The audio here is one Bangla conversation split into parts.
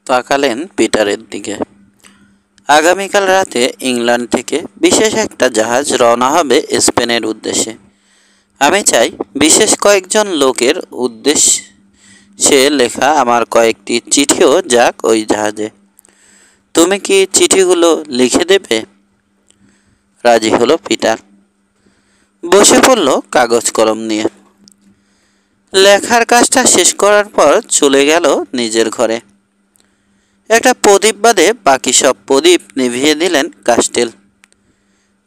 তাকালেন পিটারের দিকে। আগামীকাল রাতে ইংল্যান্ড থেকে বিশেষ একটা জাহাজ রওনা হবে স্পেনের উদ্দেশ্যে। আমি চাই বিশেষ কয়েকজন লোকের উদ্দেশ্যে লেখা আমার কয়েকটি চিঠিও যাক ওই জাহাজে। তুমি কি চিঠিগুলো লিখে দেবে? রাজি হলো পিটার। বসে পড়ল কাগজ কলম নিয়ে। লেখার কাজটা শেষ করার পর চলে গেল নিজের ঘরে। একটা প্রদীপ বাদে বাকি সব প্রদীপ নিভিয়ে দিলেন কাস্টেল।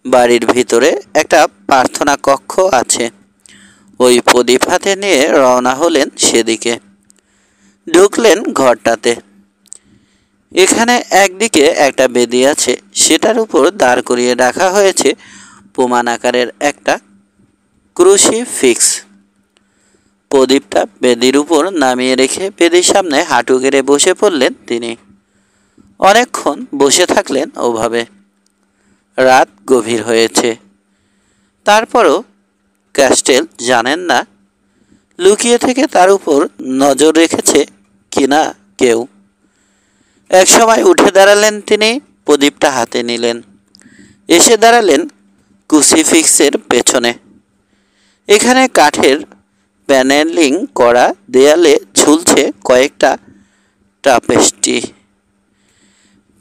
বাড়ির ভিতরে একটা প্রার্থনা কক্ষ আছে। ওই প্রদীপ হাতে নিয়ে রওনা হলেন সেদিকে। ঢুকলেন ঘরটাতে। এখানে একদিকে একটা বেদি আছে, সেটার উপর দাঁড় করিয়ে রাখা হয়েছে প্রমাণ আকারের একটা ক্রুসিফিক্স। প্রদীপটা বেদির উপর নামিয়ে রেখে বেদির সামনে হাঁটু গেড়ে বসে পড়লেন তিনি। অনেকক্ষণ বসে থাকলেন ওভাবে। রাত গভীর হয়েছে। তারপরও ক্যাস্টেল জানেন না লুকিয়ে থেকে তার উপর নজর রেখেছে কিনা কেউ। একসময় উঠে দাঁড়ালেন তিনি, প্রদীপটা হাতে নিলেন। এসে দাঁড়ালেন ক্রুসিফিক্সের পেছনে। এখানে কাঠের প্যানেলিং করা দেয়ালে ঝুলছে কয়েকটা টাপেস্ট্রি।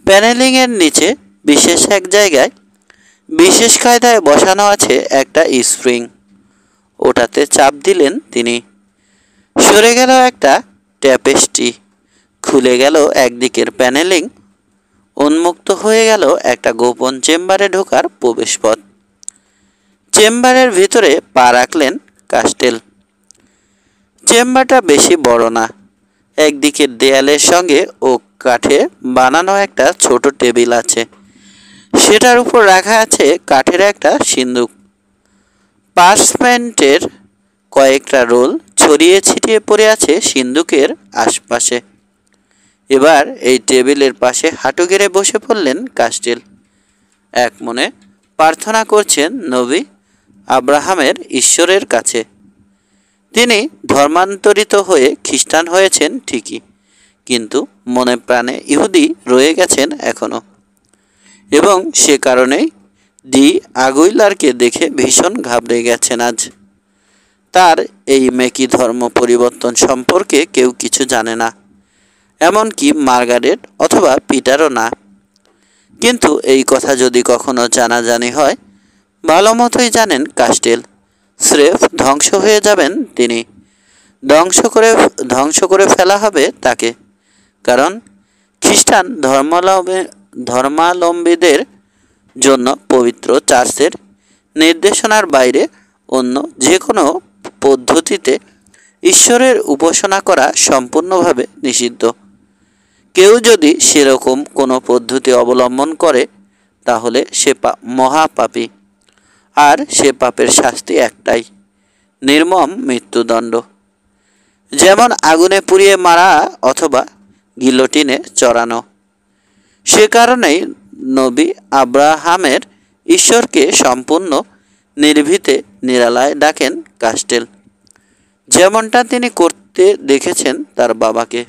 প্যানেলিংয়ের নিচে বিশেষ এক জায়গায় বিশেষ কায়দায় বসানো আছে একটা স্প্রিং। ওটাতে চাপ দিলেন তিনি। সরে গেল একটা ট্যাপেস্ট্রি। খুলে গেল একদিকের প্যানেলিং। উন্মুক্ত হয়ে গেল একটা গোপন চেম্বারে ঢোকার প্রবেশপথ। চেম্বারের ভিতরে পা রাখলেন কাস্টেল। চেম্বারটা বেশি বড় না। একদিকের দেয়ালের সঙ্গে ও কাঠে বানানো একটা ছোট টেবিল আছে। সেটার উপর রাখা আছে কাঠের একটা সিন্দুক। পার্চমেন্টের কয়েকটা রোল ছড়িয়ে ছিটিয়ে পড়ে আছে সিন্দুকের আশপাশে। এবার এই টেবিলের পাশে হাঁটু গেড়ে বসে পড়লেন কাস্টেল। এক মনে প্রার্থনা করছেন নবী আব্রাহামের ঈশ্বরের কাছে। তিনি ধর্মান্তরিত হয়ে খ্রিস্টান হয়েছেন ঠিকই, কিন্তু মনে প্রাণে ইহুদি রয়ে গেছেন এখনো। এবং সে কারণেই ডি আগুইলারকে দেখে ভীষণ ঘাবড়ে গেছেন আজ। তার এই মেকি ধর্ম পরিবর্তন সম্পর্কে কেউ কিছু জানে না, এমনকি মার্গারেট অথবা পিটারও না। কিন্তু এই কথা যদি কখনো জানাজানি হয়, ভালো মতোই জানেন কাস্টেল স্রেফ ধ্বংস হয়ে যাবেন তিনি। ধ্বংস করে ফেলা হবে তাকে। কারণ খ্রিস্টান ধর্মাবলম্বীদের জন্য পবিত্র চার্চের নির্দেশনার বাইরে অন্য যে কোনো পদ্ধতিতে ঈশ্বরের উপাসনা করা সম্পূর্ণভাবে নিষিদ্ধ। কেউ যদি সেরকম কোনো পদ্ধতি অবলম্বন করে তাহলে সে মহাপাপী। আর সে পাপের শাস্তি একটাই, নির্মম মৃত্যুদণ্ড। যেমন আগুনে পুড়িয়ে মারা অথবা গিলোটিনে চড়ানো। সে কারণেই নবী আব্রাহামের ঈশ্বরকে সম্পূর্ণ নির্ভীতে নিরালায় ডাকেন কাস্টেল, যেমনটা তিনি করতে দেখেছেন তার বাবাকে।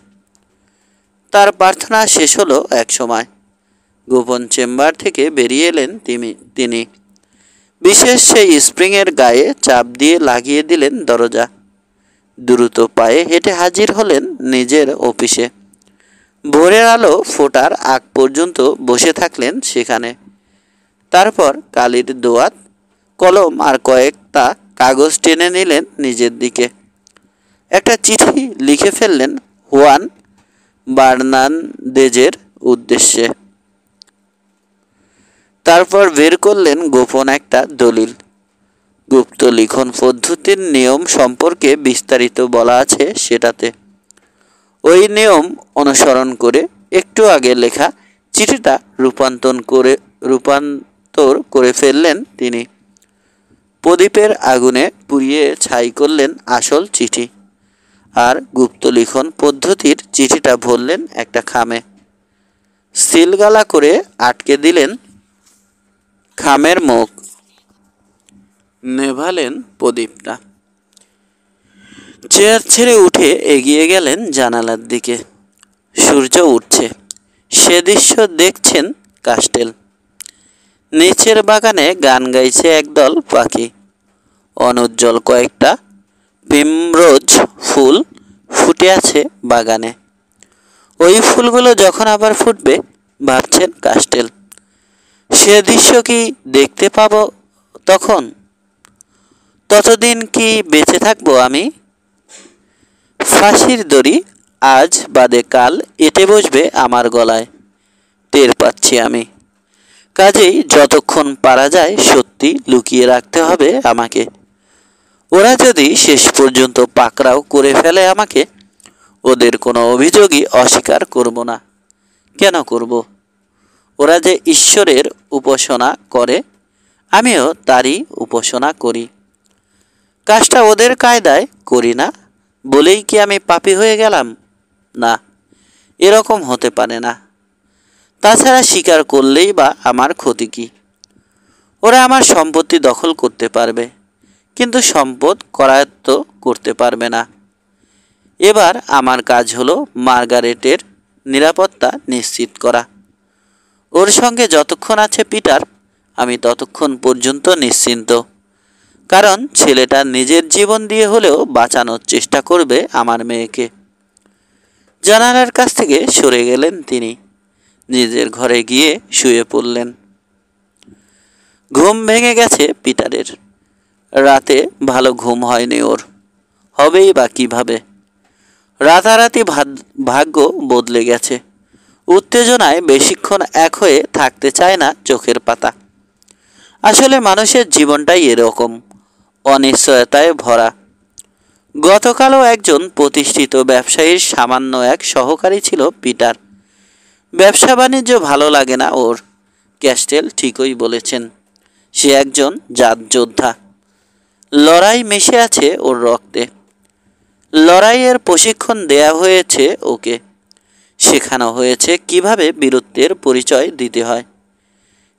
তার প্রার্থনা শেষ হলো এক সময়। গোপন চেম্বার থেকে বেরিয়ে এলেন তিনি। বিশেষ সেই স্প্রিংয়ের গায়ে চাপ দিয়ে লাগিয়ে দিলেন দরজা। দ্রুত পায়ে হেঁটে হাজির হলেন নিজের অফিসে। ভোরের আলো ফোটার আগ পর্যন্ত বসে থাকলেন সেখানে। তারপর কালির দোয়াত, কলম আর কয়েকটা কাগজ টেনে নিলেন নিজের দিকে। একটা চিঠি লিখে ফেললেন হুয়ান বার্নান্দেজের উদ্দেশ্যে। তারপর বের করলেন গোপন একটা দলিল। গুপ্ত লিখন পদ্ধতির নিয়ম সম্পর্কে বিস্তারিত বলা আছে সেটাতে। ওই নিয়ম অনুসরণ করে একটু আগে লেখা চিঠিটা রূপান্তর করে ফেললেন তিনি। প্রদীপের আগুনে পুড়িয়ে ছাই করলেন আসল চিঠি, আর গুপ্ত লিখন পদ্ধতির চিঠিটা ভরলেন একটা খামে। সিলগালা করে আটকে দিলেন খামের মুখ। নেভালেন প্রদীপটা। চেয়ার ছেড়ে উঠে এগিয়ে গেলেন জানালার দিকে। সূর্য উঠছে, সে দৃশ্য দেখছেন কাস্টেল। নিচের বাগানে গান গাইছে একদল পাখি। অনুজ্জ্বল কয়েকটা প্রিমরোজ ফুল ফুটে আছে বাগানে। ওই ফুলগুলো যখন আবার ফুটবে ভাবছেন কাস্টেল, সে দৃশ্য কি দেখতে পাবো তখন? ততদিন কি বেঁচে থাকবো আমি? ফাঁসির দড়ি আজ বাদে কাল এঁটে বসবে আমার গলায়, টের পাচ্ছি আমি। কাজেই যতক্ষণ পারা যায় সত্যি লুকিয়ে রাখতে হবে আমাকে। ওরা যদি শেষ পর্যন্ত পাকড়াও করে ফেলে আমাকে, ওদের কোনো অভিযোগই অস্বীকার করব না। কেন করব? ওরা যে ঈশ্বরের উপাসনা করে, আমিও তারই উপাসনা করি। কাজটা ওদের কায়দায় করি না বলেই কি আমি পাপী হয়ে গেলাম? না, এরকম হতে পারে না। তাছাড়া স্বীকার করলেই বা আমার ক্ষতি কী? ওরা আমার সম্পত্তি দখল করতে পারবে, কিন্তু সম্পদ করায়ত্ত করতে পারবে না। এবার আমার কাজ হলো মার্গারেটের নিরাপত্তা নিশ্চিত করা। ওর সঙ্গে যতক্ষণ আছে পিটার, আমি ততক্ষণ পর্যন্ত নিশ্চিন্ত। কারণ ছেলেটা নিজের জীবন দিয়ে হলেও বাঁচানোর চেষ্টা করবে আমার মেয়েকে। জানালার কাছ থেকে সরে গেলেন তিনি, নিজের ঘরে গিয়ে শুয়ে পড়লেন। ঘুম ভেঙে গেছে পিটারের। রাতে ভালো ঘুম হয়নি ওর, হবেই বা কীভাবে? রাতারাতি ভাগ্য বদলে গেছে। উত্তেজনায় বেশিক্ষণ এক হয়ে থাকতে চায় না চোখের পাতা। আসলে মানুষের জীবনটাই এরকম, অনিশ্চয়তায় ভরা। গতকালও একজন প্রতিষ্ঠিত ব্যবসায়ীর সামান্য এক সহকারী ছিল পিটার। ব্যবসা বাণিজ্য ভালো লাগে না ওর। ক্যাস্টেল ঠিকই বলেছেন, সে একজন জাত যোদ্ধা। লড়াই মিশে আছে ওর রক্তে। লড়াইয়ের প্রশিক্ষণ দেয়া হয়েছে ওকে, শেখানো হয়েছে কিভাবে বীরত্বের পরিচয় দিতে হয়।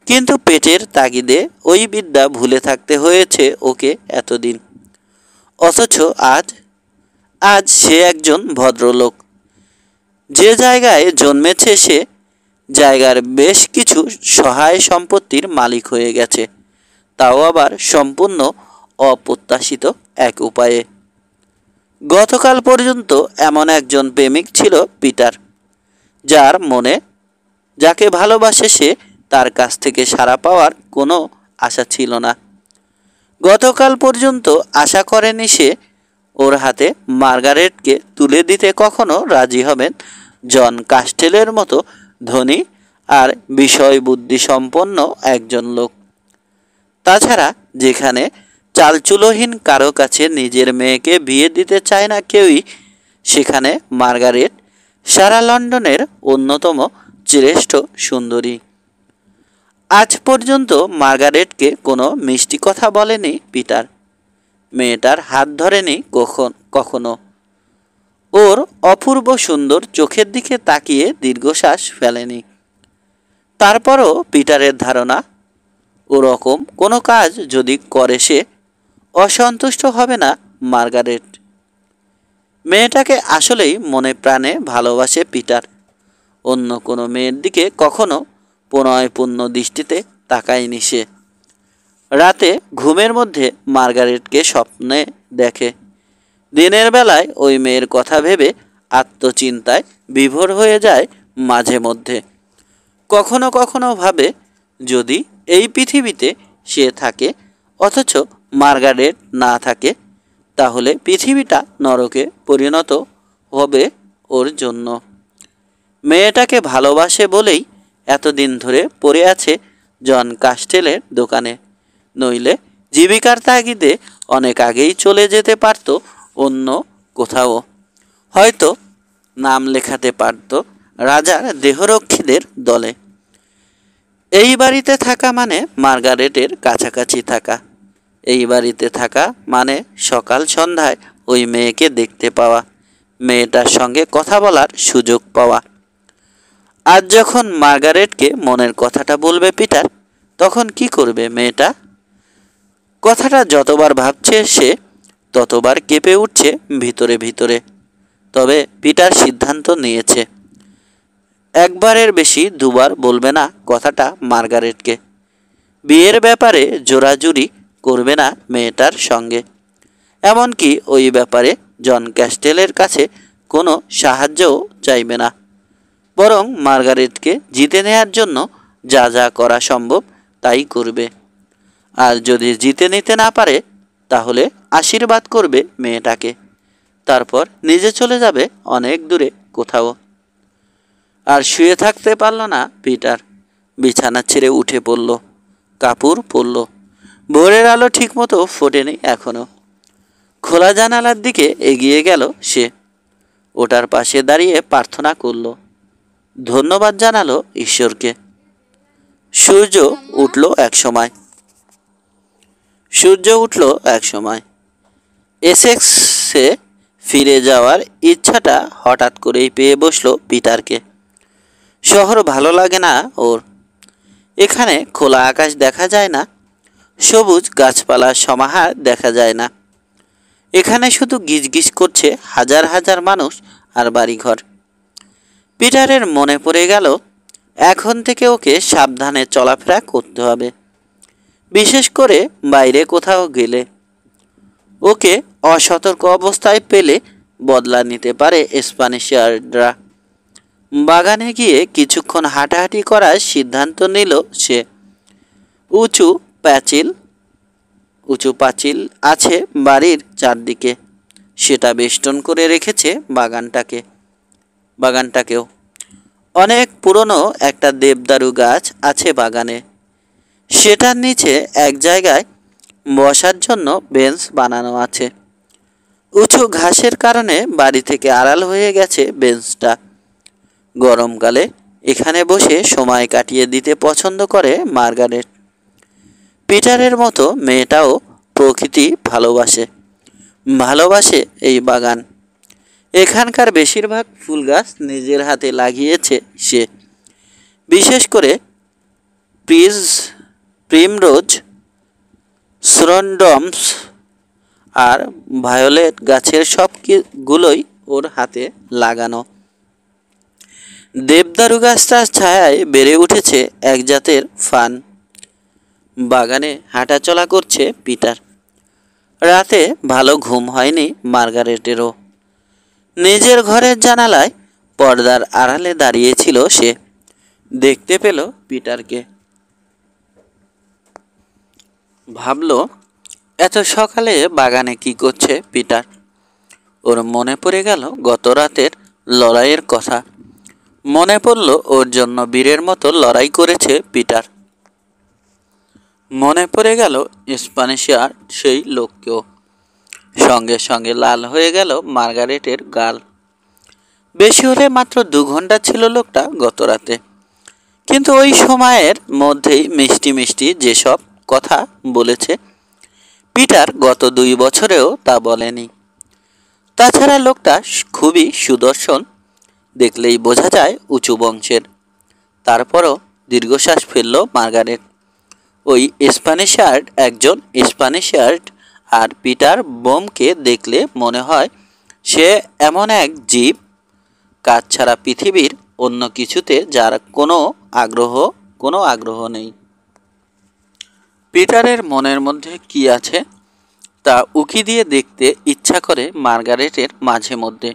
কিন্তু পেটের তাগিদে ওই বিদ্যা ভুলে থাকতে হয়েছে ওকে এতদিন। অথচ আজ সে একজন ভদ্রলোক। যে জায়গায় জন্মেছে সে জায়গার বেশ কিছু সহায় সম্পত্তির মালিক হয়ে গেছে, তাও আবার সম্পূর্ণ অপ্রত্যাশিত এক উপায়ে। গতকাল পর্যন্ত এমন একজন প্রেমিক ছিল পিটার, যার মনে যাকে ভালোবাসে সে তার কাছ থেকে সাড়া পাওয়ার কোনো আশা ছিল না। গতকাল পর্যন্ত আশা করেনি সে ওর হাতে মার্গারেটকে তুলে দিতে কখনো রাজি হবেন জন কাস্টেলের মতো ধনী আর বিষয় বুদ্ধি সম্পন্ন একজন লোক। তাছাড়া যেখানে চালচুলোহীন কারো কাছে নিজের মেয়েকে বিয়ে দিতে চায় না কেউই, সেখানে মার্গারেট সারা লন্ডনের অন্যতম শ্রেষ্ঠ সুন্দরী। আজ পর্যন্ত মার্গারেটকে কোনো মিষ্টি কথা বলেনি পিটার। মেয়েটার হাত ধরেনি কখনো। ওর অপূর্ব সুন্দর চোখের দিকে তাকিয়ে দীর্ঘশ্বাস ফেলেনি। তারপরও পিটারের ধারণা, ওরকম কোনো কাজ যদি করে সে অসন্তুষ্ট হবে না মার্গারেট। মেয়েটাকে আসলেই মনে প্রাণে ভালোবাসে পিটার। অন্য কোনো মেয়ের দিকে কখনো প্রণয়পূর্ণ দৃষ্টিতে তাকায়নি সে। রাতে ঘুমের মধ্যে মার্গারেটকে স্বপ্নে দেখে। দিনের বেলায় ওই মেয়ের কথা ভেবে আত্মচিন্তায় বিভোর হয়ে যায় মাঝে মধ্যে। কখনো কখনো ভাবে, যদি এই পৃথিবীতে সে থাকে অথচ মার্গারেট না থাকে, তাহলে পৃথিবীটা নরকে পরিণত হবে ওর জন্য। মেয়েটাকে ভালোবাসে বলেই এতদিন ধরে পড়ে আছে জন কাস্টেলের দোকানে, নইলে জীবিকার তাগিদে অনেক আগেই চলে যেতে পারত অন্য কোথাও। হয়তো নাম লেখাতে পারত রাজার দেহরক্ষীদের দলে। এই বাড়িতে থাকা মানে মার্গারেটের কাছাকাছি থাকা। এই বাড়িতে থাকা মানে সকাল সন্ধ্যায় ওই মেয়েকে দেখতে পাওয়া, মেয়েটার সঙ্গে কথা বলার সুযোগ পাওয়া। আজ যখন মার্গারেটকে মনের কথাটা বলবে পিটার, তখন কি করবে মেয়েটা? কথাটা যতবার ভাবছে সে, ততবার কেঁপে উঠছে ভিতরে ভিতরে। তবে পিটার সিদ্ধান্ত নিয়েছে, একবারের বেশি দুবার বলবে না কথাটা মার্গারেটকে। বিয়ের ব্যাপারে জোরাজুরি করবে না মেয়েটার সঙ্গে। এমনকি ওই ব্যাপারে জন ক্যাস্টেলের কাছে কোনো সাহায্যও চাইবে না। বরং মার্গারেটকে জিতে নেয়ার জন্য যা যা করা সম্ভব তাই করবে। আর যদি জিতে নিতে না পারে তাহলে আশীর্বাদ করবে মেয়েটাকে, তারপর নিজে চলে যাবে অনেক দূরে কোথাও। আর শুয়ে থাকতে পারল না পিটার। বিছানা ছেড়ে উঠে পড়ল, কাপড় পরল। ভোরের আলো ঠিকমতো ফোটেনি এখনো। খোলা জানালার দিকে এগিয়ে গেল সে। ওটার পাশে দাঁড়িয়ে প্রার্থনা করল, ধন্যবাদ জানালো ঈশ্বরকে। সূর্য উঠল এক সময়। এসেক্সে ফিরে যাওয়ার ইচ্ছাটা হঠাৎ করেই পেয়ে বসলো পিটারকে। শহর ভালো লাগে না ওর। এখানে খোলা আকাশ দেখা যায় না, সবুজ গাছপালার সমাহার দেখা যায় না। এখানে শুধু গিজগিজ করছে হাজার হাজার মানুষ আর বাড়িঘর। পিটারের মনে পড়ে গেল এখন থেকে ওকে সাবধানে চলাফেরা করতে হবে, বিশেষ করে বাইরে কোথাও গেলে। ওকে অসতর্ক অবস্থায় পেলে বদলা নিতে পারে স্প্যানিশাররা। বাগানে গিয়ে কিছুক্ষণ হাঁটাহাঁটি করার সিদ্ধান্ত নিল সে। উঁচু পাঁচিল আছে বাড়ির চারদিকে, সেটা বেষ্টন করে রেখেছে বাগানটাকেও। অনেক পুরনো একটা দেবদারু গাছ আছে বাগানে। সেটার নিচে এক জায়গায় বসার জন্য বেঞ্চ বানানো আছে। উঁচু ঘাসের কারণে বাড়ি থেকে আড়াল হয়ে গেছে বেঞ্চটা। গরমকালে এখানে বসে সময় কাটিয়ে দিতে পছন্দ করে মার্গারেট। পিটারের মতো মেয়েটাও প্রকৃতি ভালোবাসে এই বাগান। এখানকার বেশিরভাগ ফুল গাছ নিজের হাতে লাগিয়েছে সে। বিশেষ করে প্রিমরোজ, স্রন্ডমস আর ভায়োলেট গাছের সবগুলোই ওর হাতে লাগানো। দেবদারু গাছটার ছায়ায় বেড়ে উঠেছে এক জাতের ফান। বাগানে হাঁটাচলা করছে পিটার। রাতে ভালো ঘুম হয়নি মার্গারেটেরও। নিজের ঘরের জানালায় পর্দার আড়ালে দাঁড়িয়েছিল সে। দেখতে পেল পিটারকে। ভাবল, এত সকালে বাগানে কি করছে পিটার? ওর মনে পড়ে গেল গত রাতের লড়াইয়ের কথা। মনে পড়ল ওর জন্য বীরের মতো লড়াই করেছে পিটার। মনে পড়ে গেল স্প্যানিশার সেই লোককেও। সঙ্গে সঙ্গে লাল হয়ে গেল মার্গারেটের গাল। বেশি হলে মাত্র 2 ঘন্টা ছিল লোকটা গত রাতে, কিন্তু ওই সময়ের মধ্যেই মিষ্টি মিষ্টি যেসব কথা বলেছে পিটার গত 2 বছরেও তা বলেনি। তাছাড়া লোকটা খুবই সুদর্শন, দেখলেই বোঝা যায় উঁচু বংশের। তারপরও দীর্ঘশ্বাস ফেলল মার্গারেট। ওই স্প্যানিশার্ড একজন স্প্যানিশার্ড, আর পিটার বোমকে দেখলে মনে হয় সে এমন এক জীব কাজ ছাড়া পৃথিবীর অন্য কিছুতে যার কোনো আগ্রহ নেই। পিটারের মনের মধ্যে কি আছে তা উকি দিয়ে দেখতে ইচ্ছা করে মার্গারেটের মাঝে মধ্যে।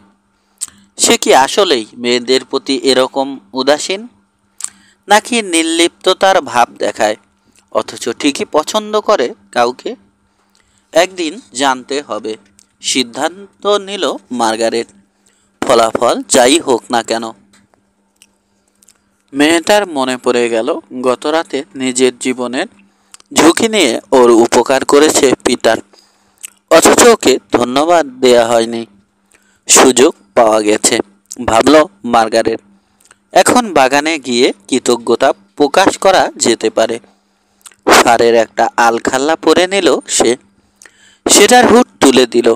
সে কি আসলেই মেয়েদের প্রতি এরকম উদাসীন, নাকি নির্লিপ্ততার ভাব দেখায় অথচ ঠিকই পছন্দ করে কাউকে? একদিন জানতে হবে, সিদ্ধান্ত নিল মার্গারেট। ফলাফল যাই হোক না কেন। মেয়েটার মনে পড়ে গেল গত রাতে নিজের জীবনের ঝুঁকি নিয়ে ওর উপকার করেছে পিটার, অথচ ওকে ধন্যবাদ দেয়া হয়নি। সুযোগ পাওয়া গেছে, ভাবল মার্গারেট। এখন বাগানে গিয়ে কৃতজ্ঞতা প্রকাশ করা যেতে পারে। ফারের একটা আলখাল্লা পরে নিল সে। সেটার হুড তুলে দিল।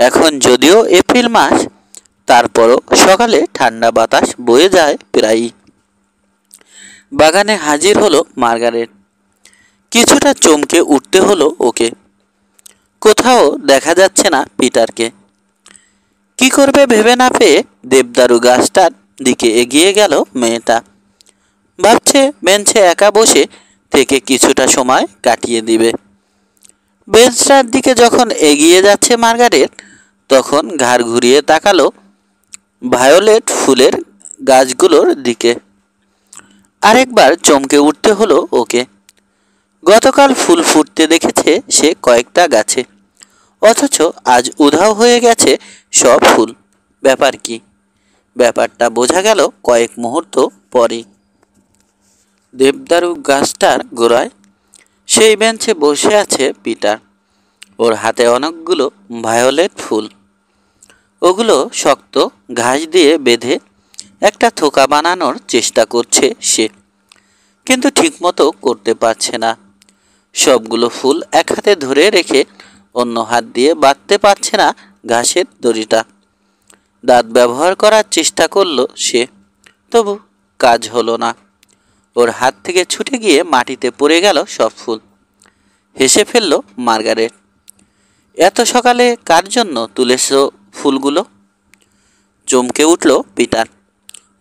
এখন যদিও এপ্রিল মাস, তারপরও সকালে ঠান্ডা বাতাস বয়ে যায় প্রায়ই। বাগানে হাজির হলো মার্গারেট। কিছুটা চমকে উঠতে হলো ওকে। কোথাও দেখা যাচ্ছে না পিটারকে। কি করবে ভেবে না পেয়ে দেবদারু গাছটার দিকে এগিয়ে গেল মেয়েটা। ভাবছে বেঞ্চে একা বসে থেকে কিছুটা সময় কাটিয়ে দিবে। বেঞ্চটার দিকে যখন এগিয়ে যাচ্ছে মার্গারেট, তখন ঘাড় ঘুরিয়ে তাকালো ভায়োলেট ফুলের গাছগুলোর দিকে। আরেকবার চমকে উঠতে হলো ওকে। গতকাল ফুল ফুটতে দেখেছে সে কয়েকটা গাছে, অথচ আজ উধাও হয়ে গেছে সব ফুল। ব্যাপার কি? ব্যাপারটা বোঝা গেল কয়েক মুহূর্ত পরে। দেবদারু গাছটার গোড়ায় সেই বেঞ্চে বসে আছে পিটার। ওর হাতে অনেকগুলো ভায়োলেট ফুল। ওগুলো শক্ত ঘাস দিয়ে বেঁধে একটা থোকা বানানোর চেষ্টা করছে সে, কিন্তু ঠিকমতো করতে পারছে না। সবগুলো ফুল এক হাতে ধরে রেখে অন্য হাত দিয়ে বাঁধতে পারছে না ঘাসের দড়িটা। দাঁত ব্যবহার করার চেষ্টা করলো সে, তবু কাজ হলো না। ওর হাত থেকে ছুটে গিয়ে মাটিতে পড়ে গেল সব ফুল। হেসে ফেলল মার্গারেট। এত সকালে কার জন্য তুলেছো ফুলগুলো? চমকে উঠল পিটার।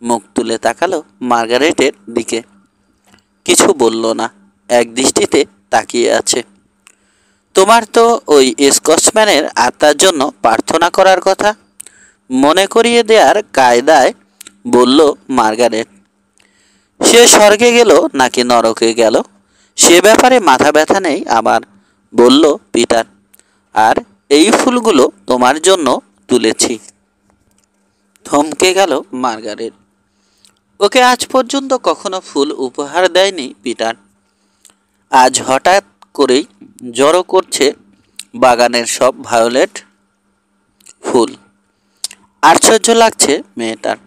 মুখ তুলে তাকালো মার্গারেটের দিকে। কিছু বলল না, এক দৃষ্টিতে তাকিয়ে আছে। তোমার তো ওই স্কচম্যানের আত্মার জন্য প্রার্থনা করার কথা, মনে করিয়ে দেওয়ার কায়দায় বলল মার্গারেট। সে স্বর্গে গেল নাকি নরকে গেল সে ব্যাপারে মাথা ব্যথা নেই আমার, বলল পিটার। আর এই ফুলগুলো তোমার জন্য তুলেছি। থমকে গেল মার্গারেট। ওকে আজ পর্যন্ত কখনো ফুল উপহার দেয়নি পিটার। আজ হঠাৎ করেই জড়ো করছে বাগানের সব ভায়োলেট ফুল। আশ্চর্য লাগছে মেয়েটার।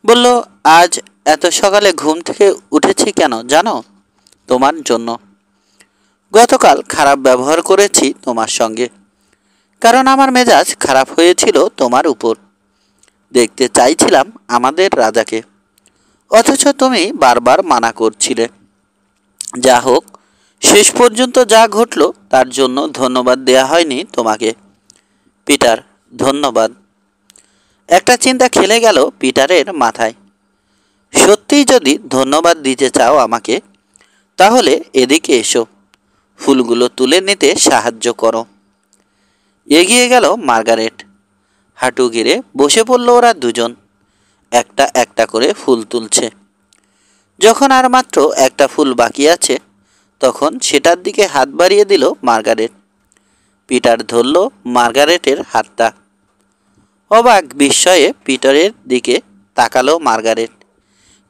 বলল, আজ এত সকালে ঘুম থেকে উঠেছি কেন জানো? তোমার জন্য। গতকাল খারাপ ব্যবহার করেছি তোমার সঙ্গে, কারণ আমার মেজাজ খারাপ হয়েছিল তোমার উপর। দেখতে চাইছিলাম আমাদের রাজাকে, অথচ তুমি বারবার মানা করছিলে। যা হোক, শেষ পর্যন্ত যা ঘটল তার জন্য ধন্যবাদ দেয়া হয়নি তোমাকে পিটার। ধন্যবাদ। একটা চিন্তা খেলে গেল পিটারের মাথায়। সত্যিই যদি ধন্যবাদ দিতে চাও আমাকে, তাহলে এদিকে এসো, ফুলগুলো তুলে নিতে সাহায্য করো। এগিয়ে গেল মার্গারেট। হাঁটু গেড়ে বসে পড়ল ওরা দুজন। একটা একটা করে ফুল তুলছে। যখন আর মাত্র একটা ফুল বাকি আছে, তখন সেটার দিকে হাত বাড়িয়ে দিল মার্গারেট। পিটার ধরল মার্গারেটের হাতটা। অবাক বিস্ময়ে পিটারের দিকে তাকালো মার্গারেট।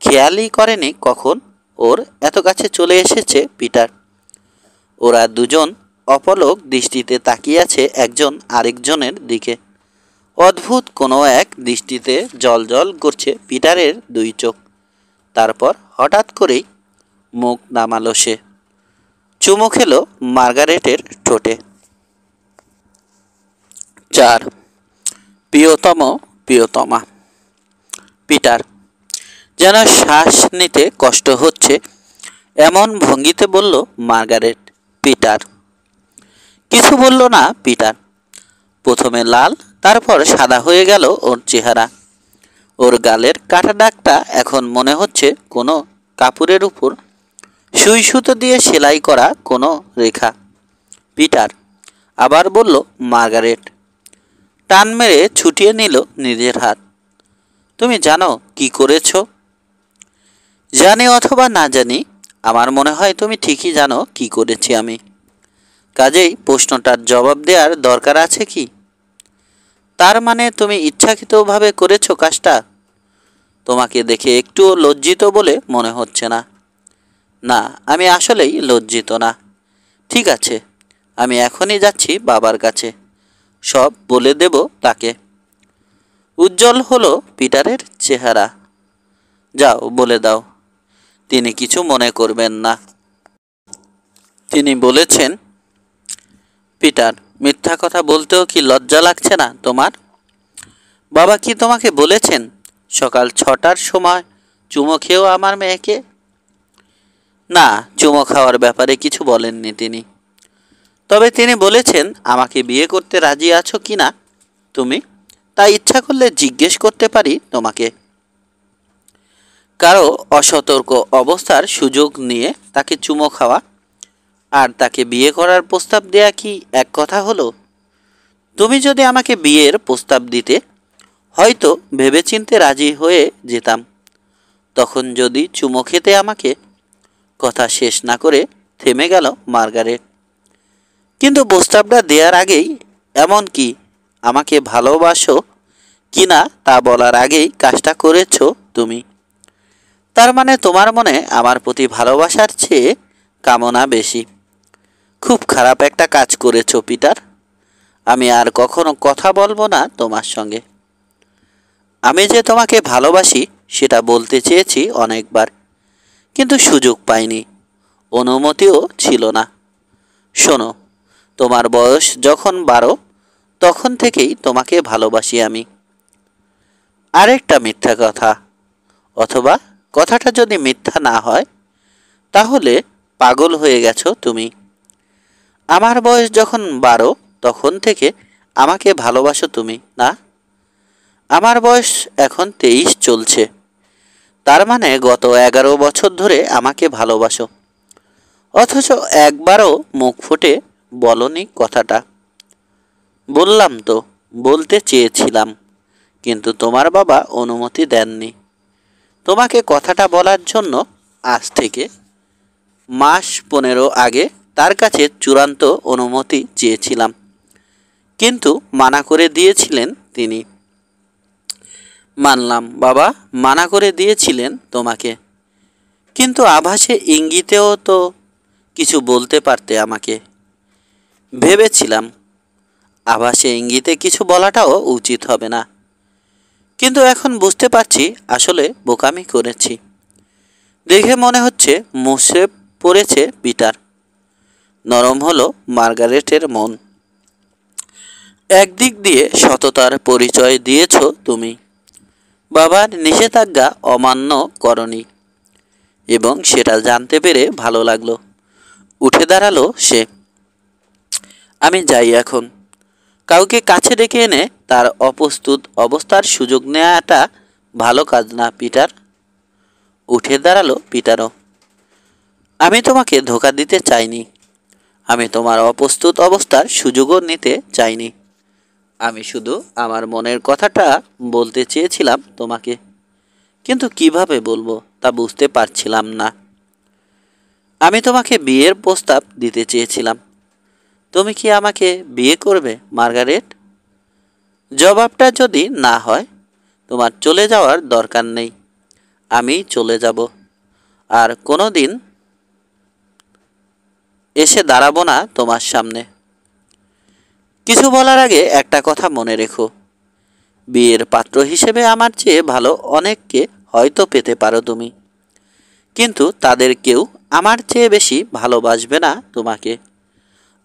খেয়ালই করেনি কখন ওর এত কাছে চলে এসেছে পিটার। ওরা দুজন অপলক দৃষ্টিতে তাকিয়ে আছে একজন আরেকজনের দিকে। অদ্ভুত কোনো এক দৃষ্টিতে জ্বলজ্বল করছে পিটারের দুই চোখ। তারপর হঠাৎ করেই মুখ নামালো সে। চুমু খেলো মার্গারেটের ঠোঁটে। 4. প্রিয়তম প্রিয়তমা। পিটার যেন শ্বাস নিতে কষ্ট হচ্ছে এমন ভঙ্গিতে বলল মার্গারেট। পিটার কিছু বলল না পিটার। প্রথমে লাল, তারপর সাদা হয়ে গেল ওর চেহারা। ওর গালের কাটা দাগটা এখন মনে হচ্ছে কোনো কাপড়ের উপর সুই সুতো দিয়ে সেলাই করা কোনো রেখা। পিটার আবার বলল মার্গারেট। টান মেরে ছুটিয়ে নিল নিজের হাত। তুমি জানো কি করেছ? জানি অথবা না জানি, আমার মনে হয় তুমি ঠিকই জানো কি করেছি আমি। কাজেই প্রশ্নটার জবাব দেওয়ার দরকার আছে কি? তার মানে তুমি ইচ্ছাকৃতভাবে করেছো কাজটা? তোমাকে দেখে একটুও লজ্জিত বলে মনে হচ্ছে না। না, আমি আসলেই লজ্জিত না। ঠিক আছে, আমি এখনই যাচ্ছি বাবার কাছে, সব বলে দেব তাকে। উজ্জ্বল হলো পিটারের চেহারা। যাও, বলে দাও, তিনি কিছু মনে করবেন না। তিনি বলেছেন। পিটার মিথ্যা কথা বলতেও কি লজ্জা লাগছে না তোমার? বাবা কি তোমাকে বলেছেন সকাল 6টার সময় চুমো খেয়েও আমার মেয়েকে? না, চুমো খাওয়ার ব্যাপারে কিছু বলেননি তিনি। তবে তিনি বলেছেন আমাকে বিয়ে করতে রাজি আছো কি না তুমি, তাই ইচ্ছা করলে জিজ্ঞেস করতে পারি তোমাকে। কারো অসতর্ক অবস্থার সুযোগ নিয়ে তাকে চুমো খাওয়া আর তাকে বিয়ে করার প্রস্তাব দেয়া কি এক কথা হলো? তুমি যদি আমাকে বিয়ের প্রস্তাব দিতে, হয়তো ভেবেচিন্তে রাজি হয়ে যেতাম। তখন যদি চুমো খেতে আমাকে, কথা শেষ না করে থেমে গেল মার্গারেট। কিন্তু প্রস্তাবটা দেওয়ার আগেই, এমন কি আমাকে ভালোবাসো কিনা তা বলার আগেই কাজটা করেছো তুমি। তার মানে তোমার মনে আমার প্রতি ভালোবাসার চেয়ে কামনা বেশি। খুব খারাপ একটা কাজ করেছো পিটার। আমি আর কখনো কথা বলবো না তোমার সঙ্গে। আমি যে তোমাকে ভালোবাসি সেটা বলতে চেয়েছি অনেকবার, কিন্তু সুযোগ পাইনি, অনুমতিও ছিল না। শোনো, তোমার বয়স যখন 12 তখন থেকেই তোমাকে ভালোবাসি আমি। আরেকটা মিথ্যা কথা, অথবা কথাটা যদি মিথ্যা না হয়, তাহলে পাগল হয়ে গেছো তুমি। আমার বয়স যখন 12 তখন থেকে আমাকে ভালোবাসো তুমি না? আমার বয়স এখন 23 চলছে। তার মানে গত 11 বছর ধরে আমাকে ভালোবাসো, অথচ একবারও মুখ ফুটে বলনি কথাটা। বললাম তো, বলতে চেয়েছিলাম, কিন্তু তোমার বাবা অনুমতি দেননি। তোমাকে কথাটা বলার জন্য আজ থেকে মাস 15 আগে তার কাছে চূড়ান্ত অনুমতি চেয়েছিলাম, কিন্তু মানা করে দিয়েছিলেন তিনি। মানলাম বাবা মানা করে দিয়েছিলেন তোমাকে, কিন্তু আভাসে ইঙ্গিতেও তো কিছু বলতে পারতে আমাকে। ভেবেছিলাম আভাসে ইঙ্গিতে কিছু বলাটাও উচিত হবে না, কিন্তু এখন বুঝতে পারছি আসলে বোকামি করেছি। দেখে মনে হচ্ছে মুষড়ে পড়েছে পিটার। নরম হলো মার্গারেটের মন। একদিক দিয়ে সততার পরিচয় দিয়েছ তুমি, বাবার নিষেধাজ্ঞা অমান্য করনি, এবং সেটা জানতে পেরে ভালো লাগলো। উঠে দাঁড়ালো সে। আমি যাই এখন। কাউকে কাছে ডেকে এনে তার অপ্রস্তুত অবস্থার সুযোগ নেওয়াটা ভালো কাজ না পিটার। উঠে দাঁড়ালো পিটারও। আমি তোমাকে ধোঁকা দিতে চাইনি, আমি তোমার অপ্রস্তুত অবস্থার সুযোগও নিতে চাইনি। আমি শুধু আমার মনের কথাটা বলতে চেয়েছিলাম তোমাকে, কিন্তু কিভাবে বলবো তা বুঝতে পারছিলাম না। আমি তোমাকে বিয়ের প্রস্তাব দিতে চেয়েছিলাম। তুমি কি আমাকে বিয়ে করবে মার্গারেট? জবাবটা যদি না হয়, তোমার চলে যাওয়ার দরকার নেই, আমি চলে যাব। আর কোনো দিন এসে দাঁড়াবো না তোমার সামনে। কিছু বলার আগে একটা কথা মনে রেখো, বিয়ের পাত্র হিসেবে আমার চেয়ে ভালো অনেককে হয়তো পেতে পারো তুমি, কিন্তু তাদের কেউ আমার চেয়ে বেশি ভালোবাসবে না তোমাকে,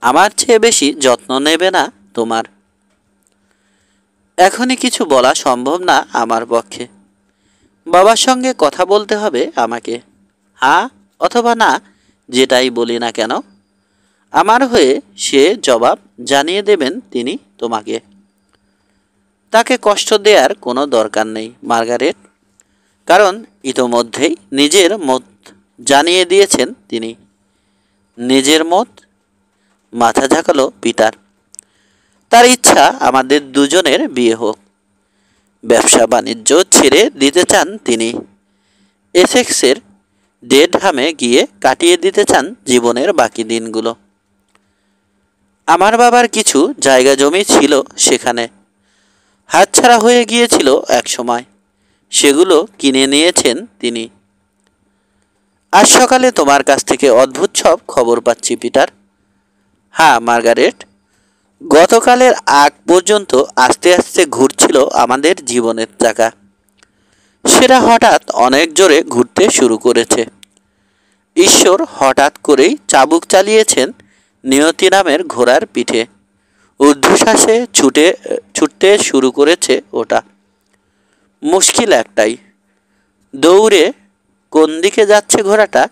আমার চেয়ে বেশি যত্ন নেবে না তোমার। এখনই কিছু বলা সম্ভব না আমার পক্ষে। বাবার সঙ্গে কথা বলতে হবে আমাকে। হ্যাঁ অথবা না, যেটাই বলি না কেন, আমার হয়ে সে জবাব জানিয়ে দেবেন তিনি তোমাকে। তাকে কষ্ট দেওয়ার কোনো দরকার নেই মার্গারেট, কারণ ইতোমধ্যেই নিজের মত জানিয়ে দিয়েছেন তিনি। নিজের মত? মাথা ঝাঁকালো পিটার। তার ইচ্ছা আমাদের দুজনের বিয়ে হোক। ব্যবসা বাণিজ্য ছেড়ে দিতে চান তিনি। এসেক্সের ডেডহামে গিয়ে কাটিয়ে দিতে চান জীবনের বাকি দিনগুলো। আমার বাবার কিছু জায়গা জমি ছিল সেখানে, হাতছাড়া হয়ে গিয়েছিল এক সময়, সেগুলো কিনে নিয়েছেন তিনি। আজ সকালে তোমার কাছ থেকে অদ্ভুত সব খবর পাচ্ছি পিটার। হ্যাঁ মার্গারেট, গতকালের আগ পর্যন্ত আস্তে আস্তে ঘুরছিল আমাদের জীবনের চাকা, সেটা হঠাৎ অনেক জোরে ঘুরতে শুরু করেছে। ঈশ্বর হঠাৎ করেই চাবুক চালিয়েছেন নিয়তি নামের ঘোড়ার পিঠে। ঊর্ধ্বশ্বাসে ছুটতে শুরু করেছে ওটা। মুশকিল একটাই, দৌড়ে কোন দিকে যাচ্ছে ঘোড়াটা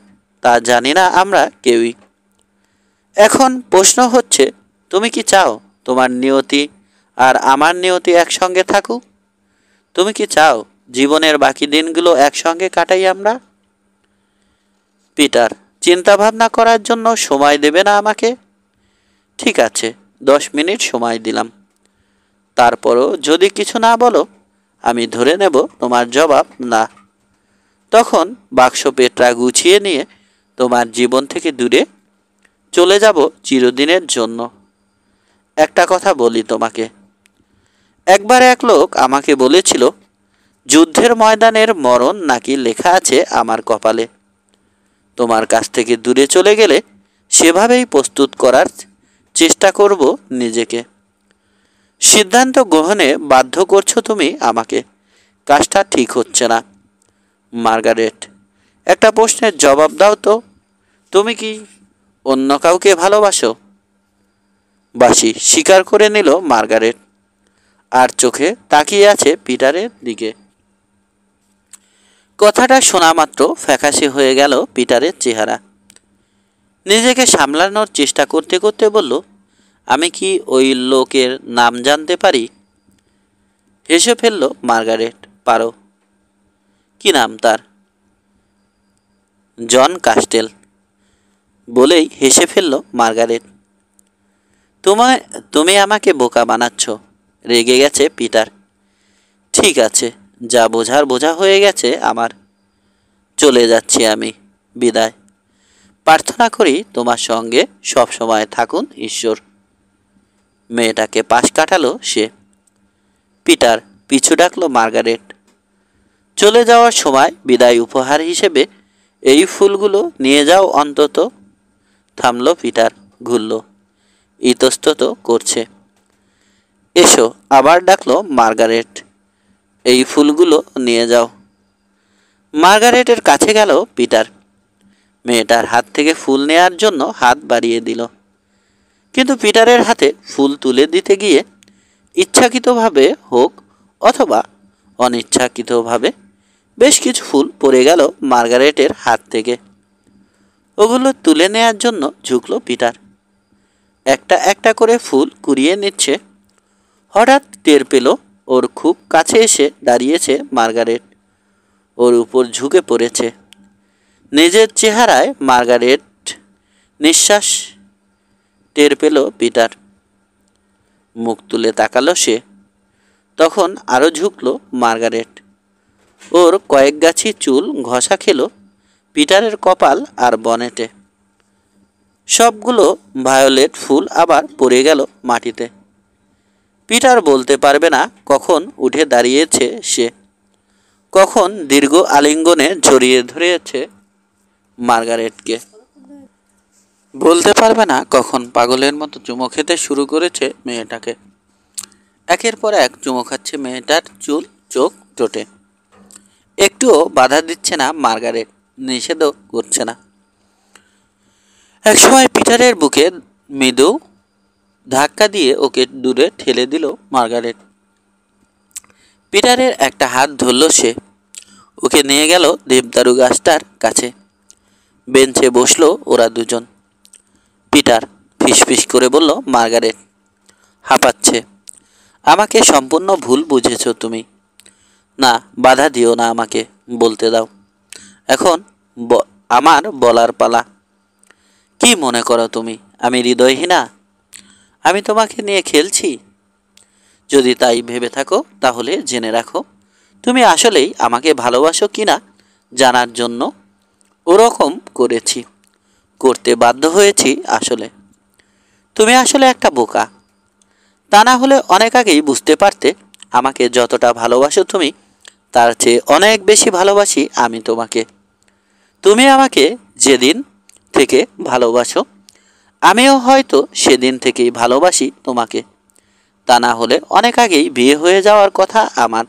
তা জানি না আমরা কেউই। এখন প্রশ্ন হচ্ছে, তুমি কি চাও তোমার নিয়তি আর আমার নিয়তি একসঙ্গে থাকুক? তুমি কি চাও জীবনের বাকি দিনগুলো একসঙ্গে কাটাই আমরা। পিটার, চিন্তা ভাবনা করার জন্য সময় দেবে না আমাকে? ঠিক আছে, 10 মিনিট সময় দিলাম। তারপরও যদি কিছু না বলো, আমি ধরে নেব তোমার জবাব না। তখন বাক্স পেটরা গুছিয়ে নিয়ে তোমার জীবন থেকে দূরে চলে যাব চিরদিনের জন্য। একটা কথা বলি তোমাকে, একবার এক লোক আমাকে বলেছিল, যুদ্ধের ময়দানের মরণ নাকি লেখা আছে আমার কপালে। তোমার কাছ থেকে দূরে চলে গেলে সেভাবেই প্রস্তুত করার চেষ্টা করব নিজেকে। সিদ্ধান্ত গ্রহণে বাধ্য করছো তুমি আমাকে। কাজটা ঠিক হচ্ছে না। মার্গারেট, একটা প্রশ্নের জবাব দাও তো, তুমি কি অন্য কাউকে ভালোবাসো? বাসি, স্বীকার করে নিল মার্গারেট, আর চোখে তাকিয়ে আছে পিটারের দিকে। কথাটা শোনা মাত্র ফ্যাকাশে হয়ে গেল পিটারের চেহারা। নিজেকে সামলানোর চেষ্টা করতে করতে বলল, আমি কি ওই লোকের নাম জানতে পারি? হেসে ফেলল মার্গারেট, পারো। কি নাম তার? জন কাস্টেল। বলেই হেসে ফেলল মার্গারেট। তুমি আমাকে বোকা বানাচ্ছ, রেগে গেছে পিটার। ঠিক আছে, যা বোঝার বোঝা হয়ে গেছে আমার। চলে যাচ্ছি আমি, বিদায়। প্রার্থনা করি তোমার সঙ্গে সব সময় থাকুন ঈশ্বর। মেয়েটাকে পাশ কাটালো সে। পিটার পিছু ডাকলো মার্গারেট। চলে যাওয়ার সময় বিদায় উপহার হিসেবে এই ফুলগুলো নিয়ে যাও অন্তত। থামল পিটার, ঘুরল, ইতস্তত করছে। এসো, আবার ডাকলো মার্গারেট। এই ফুলগুলো নিয়ে যাও। মার্গারেটের কাছে গেল পিটার। মেয়েটার হাত থেকে ফুল নেয়ার জন্য হাত বাড়িয়ে দিল, কিন্তু পিটারের হাতে ফুল তুলে দিতে গিয়ে ইচ্ছাকৃতভাবে হোক অথবা অনিচ্ছাকৃতভাবে বেশ কিছু ফুল পড়ে গেল মার্গারেটের হাত থেকে। ওগুলো তুলে নেয়ার জন্য ঝুঁকল পিটার। একটা একটা করে ফুল কুড়িয়ে নিচ্ছে। হঠাৎ টের পেল ওর খুব কাছে এসে দাঁড়িয়েছে মার্গারেট, ওর উপর ঝুঁকে পড়েছে। নিজের চেহারায় মার্গারেট নিঃশ্বাস টের পেল পিটার। মুখ তুলে তাকালো সে। তখন আরও ঝুঁকল মার্গারেট। ওর কয়েক গাছি চুল ঘষা খেল পিটারের কপাল আর বনেটে। সবগুলো ভায়োলেট ফুল আবার পড়ে গেল মাটিতে। পিটার বলতে পারবে না কখন উঠে দাঁড়িয়েছে সে, কখন দীর্ঘ আলিঙ্গনে জড়িয়ে ধরেছে মার্গারেটকে। বলতে পারবে না কখন পাগলের মতো চুমো খেতে শুরু করেছে মেয়েটাকে। একের পর এক চুমো খাচ্ছে মেয়েটার চুল, চোখ, ঠোঁটে। একটুও বাধা দিচ্ছে না মার্গারেট, নিষেধও করছে না। একসময় পিটারের বুকে মৃদু ধাক্কা দিয়ে ওকে দূরে ঠেলে দিল মার্গারেট। পিটারের একটা হাত ধরল সে, ওকে নিয়ে গেল দেবদারু গাছটার কাছে। বেঞ্চে বসলো ওরা দুজন। পিটার ফিসফিস করে বলল, মার্গারেট হাঁপাচ্ছে। আমাকে সম্পূর্ণ ভুল বুঝেছ তুমি। না, বাধা দিও না, আমাকে বলতে দাও। এখন আমার বলার পালা। কি মনে করো তুমি আমি হৃদয়হীনা? আমি তোমাকে নিয়ে খেলছি? যদি তাই ভেবে থাকো তাহলে জেনে রাখো, তুমি আসলেই আমাকে ভালোবাসো কিনা জানার জন্য ওরকম করেছি, করতে বাধ্য হয়েছি। আসলে তুমি আসলে একটা বোকা। তা না হলে অনেক আগেই বুঝতে পারতে আমাকে যতটা ভালোবাসো তুমি, তার চেয়ে অনেক বেশি ভালোবাসি আমি তোমাকে। তুমি আমাকে যেদিন থেকে ভালোবাসো, আমিও হয়তো সেদিন থেকেই ভালোবাসি তোমাকে। তা না হলে অনেক আগেই বিয়ে হয়ে যাওয়ার কথা আমার।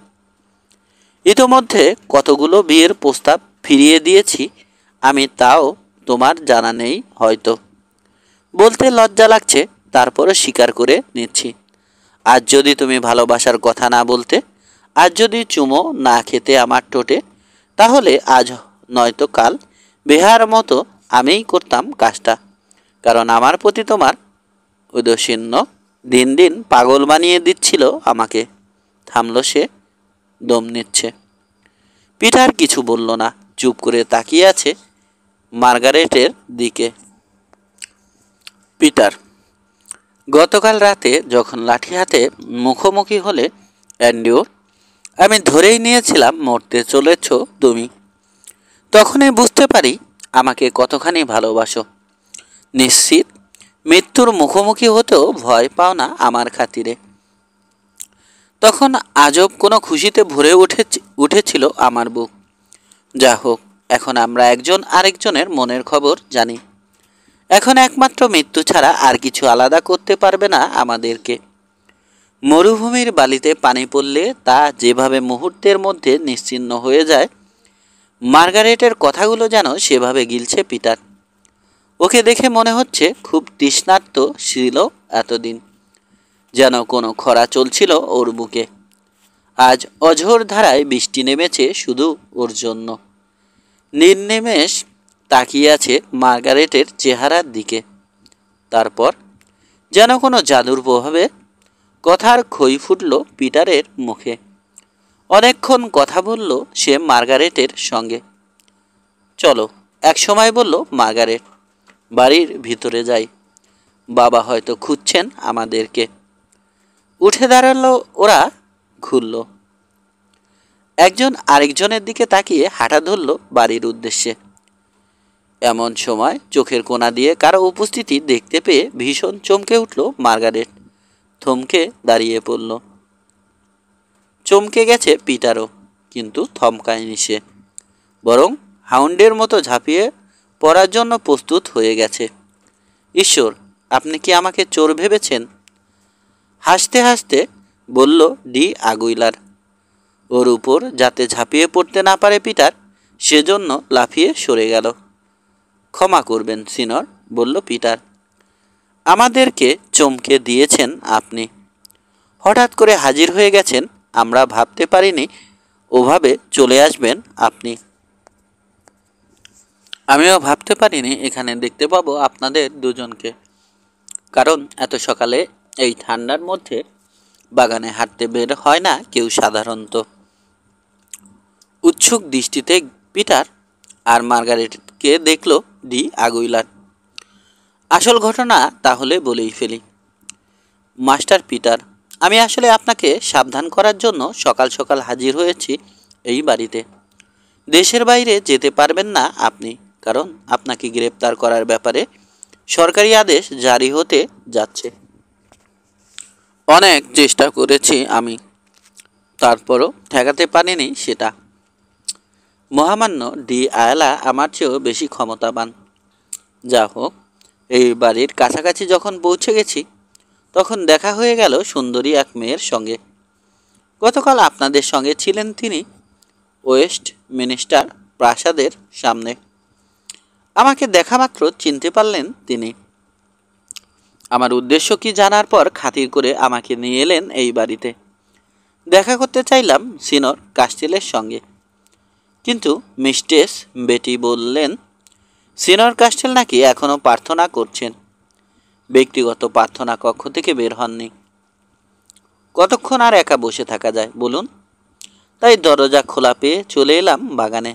ইতোমধ্যে কতগুলো বিয়ের প্রস্তাব ফিরিয়ে দিয়েছি আমি, তাও তোমার জানা নেই হয়তো। বলতে লজ্জা লাগছে, তারপরও স্বীকার করে নিচ্ছি। আজ যদি তুমি ভালোবাসার কথা না বলতে, আজ যদি চুমো না খেতে আমার ঠোঁটে, তাহলে আজ নয়তো কাল বেহার মতো আমিই করতাম কাজটা। কারণ আমার প্রতি তোমার ঔদাসীন্য দিন দিন পাগল বানিয়ে দিচ্ছিল আমাকে। থামল সে, দম নিচ্ছে। পিটার কিছু বলল না, চুপ করে তাকিয়ে আছে মার্গারেটের দিকে। পিটার, গতকাল রাতে যখন লাঠি হাতে মুখোমুখি হলে অ্যান্ড্রিউ, আমি ধরেই নিয়েছিলাম মরতে চলেছ তুমি। তখনই বুঝতে পারি আমাকে কতখানি ভালোবাসো। নিশ্চিত মৃত্যুর মুখোমুখি হতেও ভয় পাও না আমার খাতিরে। তখন আজব কোনো খুশিতে ভরে উঠেছিল আমার বুক। যা হোক, এখন আমরা একজন আরেকজনের মনের খবর জানি। এখন একমাত্র মৃত্যু ছাড়া আর কিছু আলাদা করতে পারবে না আমাদেরকে। মরুভূমির বালিতে পানি পড়লে তা যেভাবে মুহূর্তের মধ্যে নিশ্চিহ্ন হয়ে যায়, মার্গারেটের কথাগুলো যেন সেভাবে গিলছে পিটার। ওকে দেখে মনে হচ্ছে খুব তৃষ্ণার্ত ছিল এতদিন, যেন কোনো খরা চলছিল ওর বুকে। আজ অঝোর ধারায় বৃষ্টি নেমেছে শুধু ওর জন্য। নির্নিমেষ তাকিয়ে আছে মার্গারেটের চেহারার দিকে। তারপর যেন কোনো জাদুর প্রভাবে কথার খই ফুটল পিটারের মুখে। অনেকক্ষণ কথা বলল সে মার্গারেটের সঙ্গে। চলো, এক সময় বলল মার্গারেট, বাড়ির ভিতরে যাই। বাবা হয়তো খুঁজছেন আমাদেরকে। উঠে দাঁড়ালো ওরা, ঘুরল। একজন আরেকজনের দিকে তাকিয়ে হাঁটা ধরল বাড়ির উদ্দেশ্যে। এমন সময় চোখের কোণা দিয়ে কারো উপস্থিতি দেখতে পেয়ে ভীষণ চমকে উঠল মার্গারেট। থমকে দাঁড়িয়ে পড়ল। চমকে গেছে পিটারও, কিন্তু থমকায়নি সে, বরং হাউন্ডের মতো ঝাঁপিয়ে পড়ার জন্য প্রস্তুত হয়ে গেছে। ঈশ্বর, আপনি কি আমাকে চোর ভেবেছেন? হাসতে হাসতে বলল ডি আগুইলার। ওর উপর যাতে ঝাঁপিয়ে পড়তে না পারে পিটার, সেজন্য লাফিয়ে সরে গেল। ক্ষমা করবেন সিনর, বলল পিটার। আমাদেরকে চমকে দিয়েছেন আপনি। হঠাৎ করে হাজির হয়ে গেছেন, আমরা ভাবতে পারিনি ওভাবে চলে আসবেন আপনি। আমিও ভাবতে পারিনি এখানে দেখতে পাবো আপনাদের দুজনকে, কারণ এত সকালে এই ঠান্ডার মধ্যে বাগানে হাঁটতে বের হয় না কেউ সাধারণত। উৎসুক দৃষ্টিতে পিটার আর মার্গারেটকে দেখল ডি আগুইলার। আসল ঘটনা তাহলে বলেই ফেলি। মাস্টার পিটার, আমি আসলে আপনাকে সাবধান করার জন্য সকাল সকাল হাজির হয়েছি এই বাড়িতে। দেশের বাইরে যেতে পারবেন না আপনি, কারণ আপনাকে গ্রেপ্তার করার ব্যাপারে সরকারি আদেশ জারি হতে যাচ্ছে। অনেক চেষ্টা করেছি আমি, তারপরও ঠেকাতে পারিনি সেটা। মহামান্য ডি আয়লা আমার চেয়েও বেশি ক্ষমতাবান। যা হোক, এই বাড়ির কাছাকাছি যখন পৌঁছে গেছি, তখন দেখা হয়ে গেল সুন্দরী এক মেয়ের সঙ্গে। গতকাল আপনাদের সঙ্গে ছিলেন তিনি ওয়েস্ট মিনিস্টার প্রাসাদের সামনে। আমাকে দেখা মাত্র চিনতে পারলেন তিনি। আমার উদ্দেশ্য কি জানার পর খাতির করে আমাকে নিয়ে এলেন এই বাড়িতে। দেখা করতে চাইলাম সিনর কাস্টেলের সঙ্গে, কিন্তু মিস্টেস বেটি বললেন সিনর কাস্টেল নাকি এখনও প্রার্থনা করছেন। ব্যক্তিগত প্রার্থনা কক্ষ থেকে বের হননি। কতক্ষণ আর একা বসে থাকা যায় বলুন? তাই দরজা খোলা পেয়ে চলে এলাম বাগানে।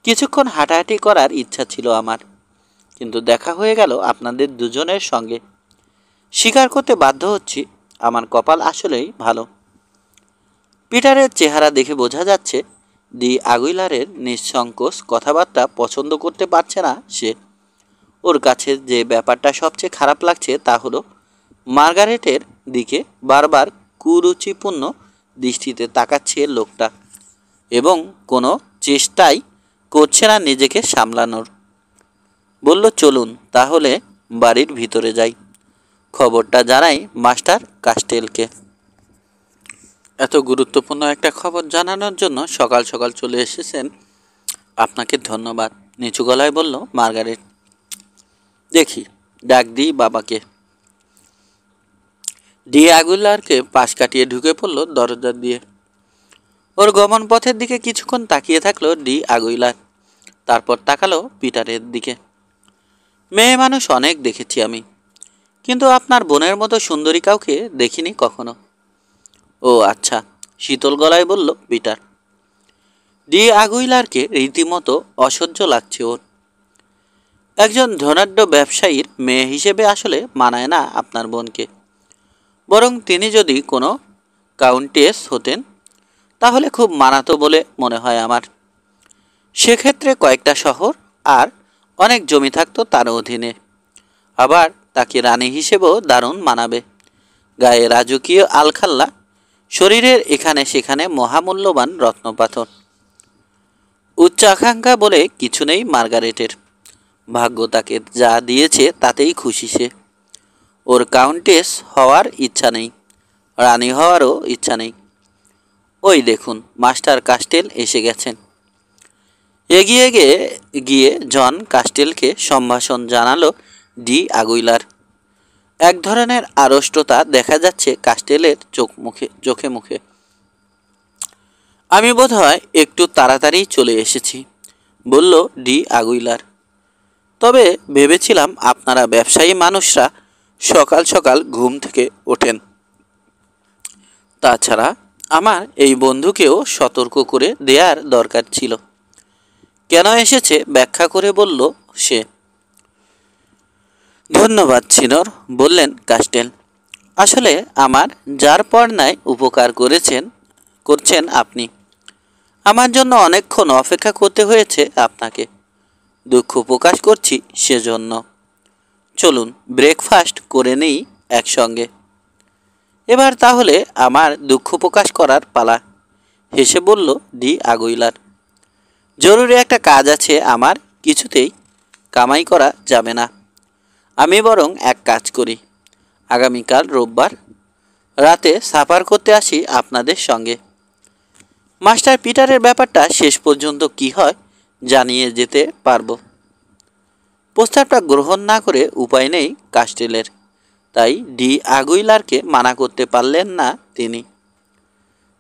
কিছুক্ষণ হাঁটাহাঁটি করার ইচ্ছা ছিল আমার, কিন্তু দেখা হয়ে গেল আপনাদের দুজনের সঙ্গে। স্বীকার করতে বাধ্য হচ্ছি, আমার কপাল আসলেই ভালো। পিটারের চেহারা দেখে বোঝা যাচ্ছে ডি আগুইলারের নিঃসংকোচ কথাবার্তা পছন্দ করতে পারছে না সে। ওর কাছে যে ব্যাপারটা সবচেয়ে খারাপ লাগছে তা হলো মার্গারেটের দিকে বারবার কুরুচিপূর্ণ দৃষ্টিতে তাকাচ্ছে লোকটা, এবং কোনো চেষ্টাই করছে না নিজেকে সামলানোর। বলল চলুন তাহলে বাড়ির ভিতরে যাই, খবরটা জানাই মাস্টার কাস্টেলকে। এত গুরুত্বপূর্ণ একটা খবর জানানোর জন্য সকাল সকাল চলে এসেছেন, আপনাকে ধন্যবাদ, নিচু গলায় বলল মার্গারেট। দেখি ডাক দিই বাবাকে। ডি আগুইলারকে পাশ কাটিয়ে ঢুকে পড়ল দরজা দিয়ে। ওর গমন পথের দিকে কিছুক্ষণ তাকিয়ে থাকলো ডি আগুইলার, তারপর তাকালো পিটারের দিকে। মেয়ে মানুষ অনেক দেখেছি আমি, কিন্তু আপনার বোনের মতো সুন্দরী কাউকে দেখিনি কখনো। ও আচ্ছা, শীতল গলায় বলল পিটার। ডি আগুইলারকে রীতিমতো অসহ্য লাগছে ওর। একজন ধনাঢ্য ব্যবসায়ীর মেয়ে হিসেবে আসলে মানায় না আপনার বোনকে। বরং তিনি যদি কোনো কাউন্টেস হতেন তাহলে খুব মানাতো বলে মনে হয় আমার। সেক্ষেত্রে কয়েকটা শহর আর অনেক জমি থাকতো তার অধীনে। আবার তাকে রানী হিসেবেও দারুণ মানাবে। গায়ে রাজকীয় আলখাল্লা, শরীরের এখানে সেখানে মহামূল্যবান রত্নপাথর। উচ্চাকাঙ্ক্ষা বলে কিছু নেই মার্গারেটের। ভাগ্য তাকে যা দিয়েছে তাতেই খুশি সে। ওর কাউন্টেস হওয়ার ইচ্ছা নেই, রানী হওয়ারও ইচ্ছা নেই। ওই দেখুন মাস্টার কাস্টেল এসে গেছেন। এগিয়ে গিয়ে জন কাস্টেলকে সম্ভাষণ জানালো ডি আগুইলার। এক ধরনের আড়ষ্টতা দেখা যাচ্ছে কাস্টেলের চোখে মুখে। আমি বোধহয় একটু তাড়াতাড়ি চলে এসেছি, বলল ডি আগুইলার। তবে ভেবেছিলাম আপনারা ব্যবসায়ী মানুষরা সকাল সকাল ঘুম থেকে ওঠেন। তাছাড়া আমার এই বন্ধুকেও সতর্ক করে দেওয়ার দরকার ছিল। কেন এসেছে ব্যাখ্যা করে বলল সে। ধন্যবাদ সিনর, বললেন কাস্টেল। আসলে আমার যার পর নাই উপকার করছেন আপনি। আমার জন্য অনেকক্ষণ অপেক্ষা করতে হয়েছে আপনাকে। দুঃখ প্রকাশ করছি সেজন্য। চলুন ব্রেকফাস্ট করে নেই একসঙ্গে। এবার তাহলে আমার দুঃখ প্রকাশ করার পালা, হেসে বলল ডি আগুইলার। জরুরি একটা কাজ আছে আমার, কিছুতেই কামাই করা যাবে না। আমি বরং এক কাজ করি, আগামীকাল রোববার রাতে সাফার করতে আসি আপনাদের সঙ্গে। মাস্টার পিটারের ব্যাপারটা শেষ পর্যন্ত কি হয় জানিয়ে যেতে পারবো। প্রস্তাবটা গ্রহণ না করে উপায় নেই কাস্টেলের, তাই ডি আগুইলারকে মানা করতে পারলেন না তিনি।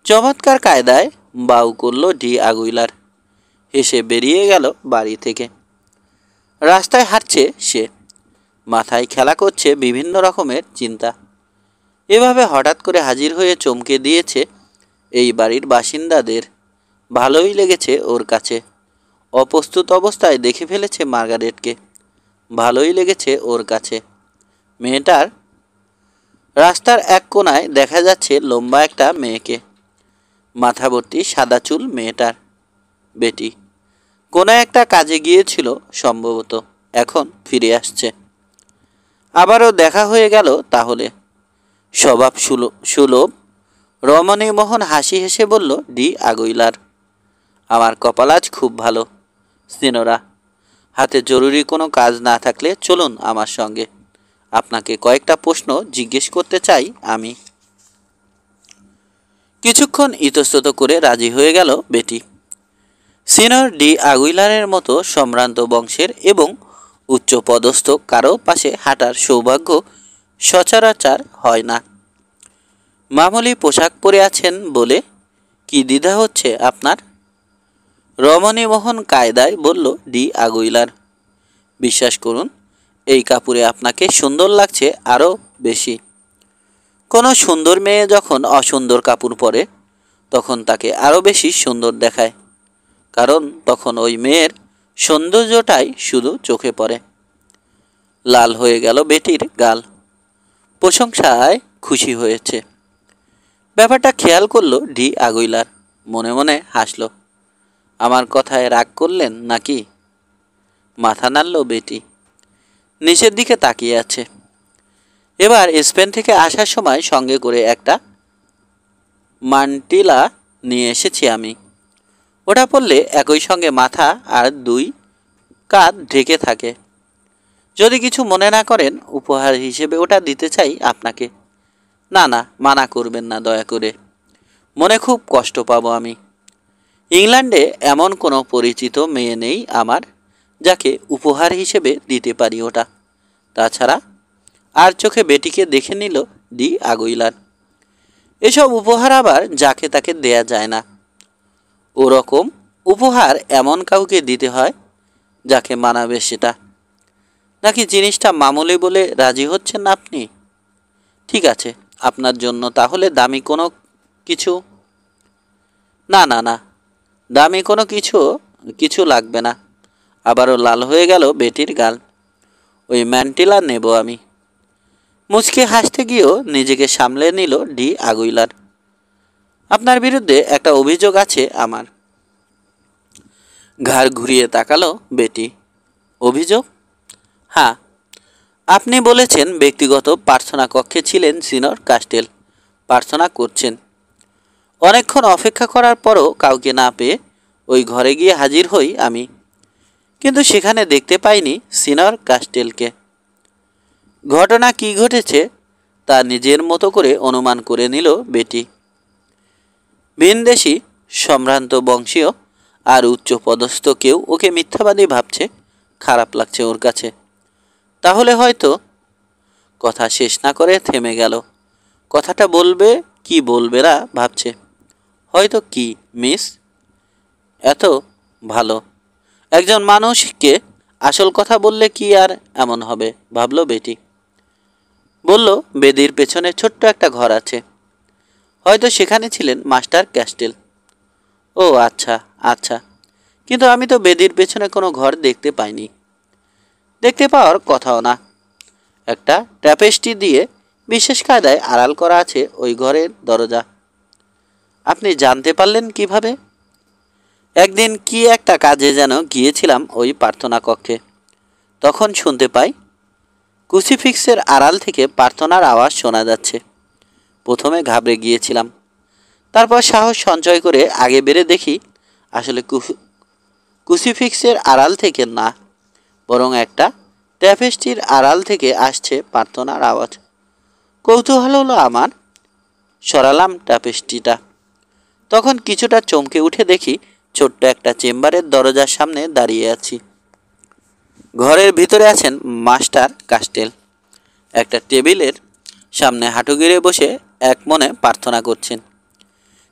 চমৎকার কায়দায় বাউ করল ডি আগুইলার, হেসে বেরিয়ে গেল বাড়ি থেকে। রাস্তায় হাঁটছে সে, মাথায় খেলা করছে বিভিন্ন রকমের চিন্তা। এভাবে হঠাৎ করে হাজির হয়ে চমকে দিয়েছে এই বাড়ির বাসিন্দাদের। ভালোই লেগেছে ওর কাছে। অপ্রস্তুত অবস্থায় দেখে ফেলেছে মার্গারেটকে। ভালোই লেগেছে ওর কাছে। মেয়েটার রাস্তার এক কোণায় দেখা যাচ্ছে লম্বা একটা মেয়েকে। মাথা ভর্তি সাদা চুল মেয়েটার। বেটি কোনো একটা কাজে গিয়েছিল সম্ভবত, এখন ফিরে আসছে। আবারও দেখা হয়ে গেল তাহলে। স্বভাব সুলভ রমণীমোহন হাসি হেসে বলল ডি আগুইলার। আমার কপাল আজ খুব ভালো সিনোরা। হাতে জরুরি কোনো কাজ না থাকলে চলুন আমার সঙ্গে। আপনাকে কয়েকটা প্রশ্ন জিজ্ঞেস করতে চাই আমি। কিছুক্ষণ ইতস্তত করে রাজি হয়ে গেল বেটি। সিনিয়র ডি আগুইলারের মতো সম্ভ্রান্ত বংশের এবং উচ্চপদস্থ কারো পাশে হাঁটার সৌভাগ্য সচরাচর হয় না। মামুলি পোশাক পরে আছেন বলে কি দ্বিধা হচ্ছে আপনার? রমণীমোহন কায়দায় বলল ডি আগুইলার। বিশ্বাস করুন, এই কাপড়ে আপনাকে সুন্দর লাগছে আরও বেশি। কোনো সুন্দর মেয়ে যখন অসুন্দর কাপড় পরে তখন তাকে আরও বেশি সুন্দর দেখায়, কারণ তখন ওই মেয়ের সৌন্দর্যটাই শুধু চোখে পড়ে। লাল হয়ে গেল বেটির গাল। প্রশংসায় খুশি হয়েছে। ব্যাপারটা খেয়াল করলো ডি আগুইলার, মনে মনে হাসল। আমার কথায় রাগ করলেন নাকি? মাথা নাড়ল বেটি, নিচের দিকে তাকিয়ে আছে। এবার স্পেন থেকে আসার সময় সঙ্গে করে একটা মান্টিলা নিয়ে এসেছি আমি। ওটা পরলে একই সঙ্গে মাথা আর দুই কাঁধ ঢেকে থাকে। যদি কিছু মনে না করেন, উপহার হিসেবে ওটা দিতে চাই আপনাকে। না না, মানা করবেন না দয়া করে, মনে খুব কষ্ট পাবো আমি। ইংল্যান্ডে এমন কোনো পরিচিত মেয়ে নেই আমার যাকে উপহার হিসেবে দিতে পারি ওটা। তাছাড়া আর চোখে বেটিকে দেখে নিল ডি আগুইলার। এসব উপহার আবার যাকে তাকে দেয়া যায় না। ওরকম উপহার এমন কাউকে দিতে হয় যাকে মানাবে সেটা। নাকি জিনিসটা মামুলি বলে রাজি হচ্ছেন না আপনি? ঠিক আছে, আপনার জন্য তাহলে দামি কোনো কিছু। না না না, দামি কোনো কিছু লাগবে না। আবারও লাল হয়ে গেল বেটির গাল। ওই ম্যান্টিলা নেব আমি। মুচকে হাসতে গিয়েও নিজেকে সামলে নিল ডি আগুইলার। আপনার বিরুদ্ধে একটা অভিযোগ আছে আমার। ঘাড় ঘুরিয়ে তাকালো বেটি। অভিযোগ? হ্যাঁ, আপনি বলেছেন ব্যক্তিগত প্রার্থনা কক্ষে ছিলেন সিনিয়র কাস্টেল, প্রার্থনা করছেন। অনেকক্ষণ অপেক্ষা করার পরও কাউকে না পেয়ে ওই ঘরে গিয়ে হাজির হই আমি, কিন্তু সেখানে দেখতে পাইনি সিনিয়র কাস্টেলকে। ঘটনা কি ঘটেছে তা নিজের মতো করে অনুমান করে নিল বেটি। ভিনদেশি, সম্ভ্রান্ত বংশীয় আর উচ্চপদস্থ কেউ ওকে মিথ্যাবাদী ভাবছে, খারাপ লাগছে ওর কাছে। তাহলে হয়তো। কথা শেষ না করে থেমে গেল। কথাটা বলবে কি বলবে না ভাবছে। হয়তো কি মিস? এত ভালো একজন মানুষকে আসল কথা বললে কি আর এমন হবে, ভাবল বেটি। বলল, বেদির পেছনে ছোট্ট একটা ঘর আছে, হয়তো সেখানে ছিলেন মাস্টার ক্যাস্টেল। ও আচ্ছা আচ্ছা, কিন্তু আমি তো বেদির পেছনে কোনো ঘর দেখতে পাইনি। দেখতে পাওয়ার কথাও না। একটা ট্র্যাপেস্টি দিয়ে বিশেষ কায়দায় আড়াল করা আছে ওই ঘরের দরজা। আপনি জানতে পারলেন কিভাবে? একদিন কি একটা কাজে যেন গিয়েছিলাম ওই প্রার্থনা কক্ষে। তখন শুনতে পাই ক্রুসিফিক্সের আড়াল থেকে প্রার্থনার আওয়াজ শোনা যাচ্ছে। প্রথমে ঘাবড়ে গিয়েছিলাম, তারপর সাহস সঞ্চয় করে আগে বেড়ে দেখি আসলে ক্রুসিফিক্সের আড়াল থেকে না, বরং একটা ট্র্যাপেস্টির আড়াল থেকে আসছে প্রার্থনার আওয়াজ। কৌতূহল হলো আমার। সরালাম ট্র্যাপেস্টিটা। তখন কিছুটা চমকে উঠে দেখি ছোট্ট একটা চেম্বারের দরজার সামনে দাঁড়িয়ে আছি। ঘরের ভিতরে আছেন মাস্টার কাস্টেল। একটা টেবিলের সামনে হাঁটু গেড়ে বসে এক মনে প্রার্থনা করছেন।